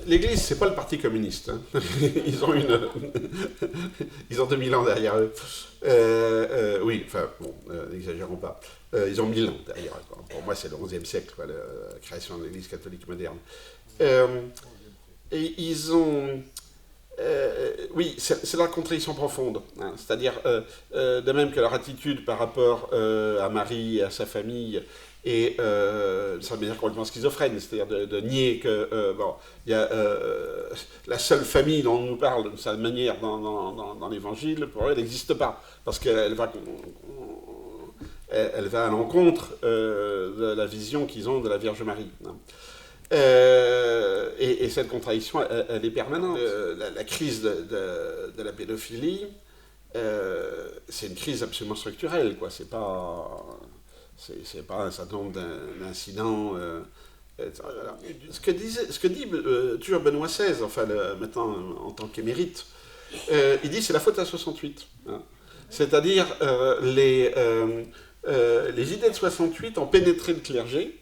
L'Église, c'est pas le Parti communiste. Hein. Ils ont 2000 ans derrière eux. Oui, enfin, bon, n'exagérons pas. Ils ont 1000 ans derrière eux. Quoi. Pour moi, c'est le XIe siècle, quoi, la création de l'Église catholique moderne. Et ils ont... oui, c'est la contradiction profonde. Hein. C'est-à-dire, de même que leur attitude par rapport à Marie et à sa famille est d'une manière complètement schizophrène, c'est-à-dire de nier que bon, y a, la seule famille dont on nous parle de cette manière dans l'Évangile, pour eux, elle n'existe pas, parce qu'elle va, elle va à l'encontre de la vision qu'ils ont de la Vierge Marie. Hein. Et cette contradiction, elle est permanente. La crise de la pédophilie, c'est une crise absolument structurelle, quoi. C'est pas un certain nombre d'incidents. Ce que dit toujours Benoît XVI, enfin, maintenant en tant qu'émérite, il dit c'est la faute à 68. Hein. C'est-à-dire les idées de 68 ont pénétré le clergé.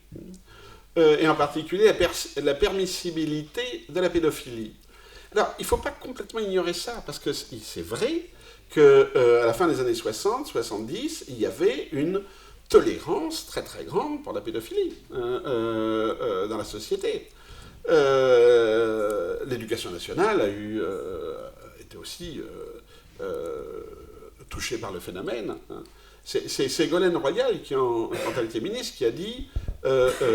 Et en particulier la permissibilité de la pédophilie. Alors, il ne faut pas complètement ignorer ça, parce que c'est vrai qu'à la fin des années 60, 70, il y avait une tolérance très très grande pour la pédophilie dans la société. L'éducation nationale était aussi touchée par le phénomène. Hein. C'est Ségolène Royal, quand elle était ministre, qui a dit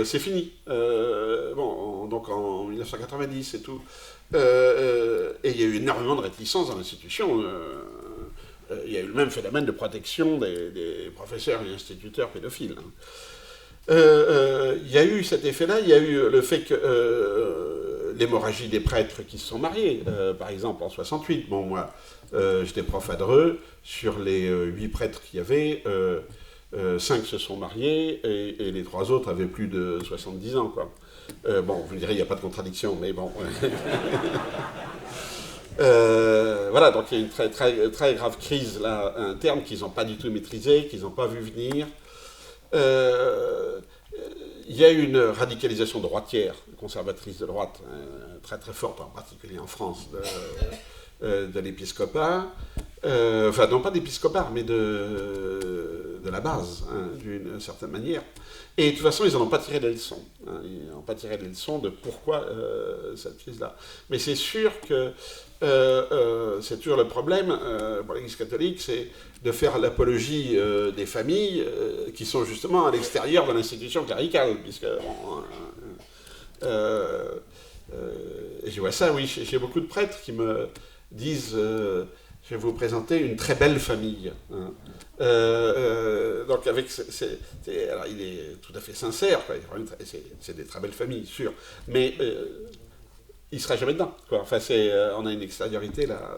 c'est fini. Bon, donc en 1990 et tout. Et il y a eu énormément de réticences dans l'institution. Il y a eu le même phénomène de protection des professeurs et instituteurs pédophiles. Hein. Il y a eu cet effet-là, il y a eu le fait que l'hémorragie des prêtres qui se sont mariés, par exemple en 68. Bon, moi, j'étais prof à Dreux, sur les 8 prêtres qu'il y avait, 5 se sont mariés et les 3 autres avaient plus de 70 ans, quoi. Bon, vous me direz, il n'y a pas de contradiction, mais bon. Voilà, donc il y a une très, très, très grave crise là, interne qu'ils n'ont pas du tout maîtrisée, qu'ils n'ont pas vu venir. Il y a une radicalisation droitière, conservatrice de droite, très très forte, en particulier en France, de l'épiscopat. Enfin, non pas d'épiscopat, mais de la base, hein, d'une certaine manière. Et de toute façon, ils n'en ont pas tiré les leçons. Hein, ils n'ont pas tiré les leçons de pourquoi cette crise-là. Mais c'est sûr que c'est toujours le problème pour l'Église catholique, c'est de faire l'apologie des familles qui sont justement à l'extérieur de l'institution cléricale, puisque et je vois ça, oui, chez beaucoup de prêtres qui me disent je vais vous présenter une très belle famille. Hein. Donc avec, alors il est tout à fait sincère, c'est des très belles familles, sûr, mais il ne sera jamais dedans. Quoi. Enfin, on a une extériorité là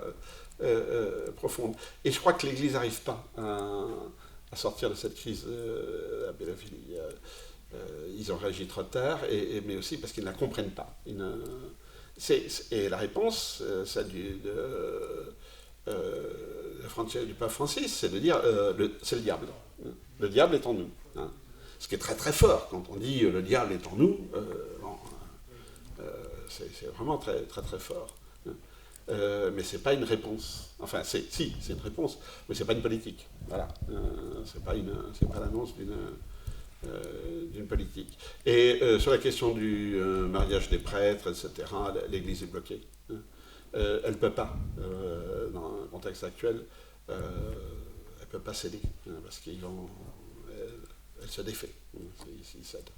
profonde. Et je crois que l'Église n'arrive pas à sortir de cette crise de la pédophilie. Ils ont réagi trop tard, mais aussi parce qu'ils ne la comprennent pas. Et la réponse, celle du pape Francis, c'est de dire c'est le diable. Le diable est en nous. Hein. Ce qui est très très fort quand on dit le diable est en nous. C'est vraiment très très très fort. Mais c'est pas une réponse. Enfin, c'est une réponse, mais c'est pas une politique. Voilà. C'est pas l'annonce d'une politique. Et sur la question du mariage des prêtres, etc., l'Église est bloquée. Hein. Elle ne peut pas, dans le contexte actuel, elle ne peut pas céder, hein, parce qu'elle se défait, s'ils cèdent.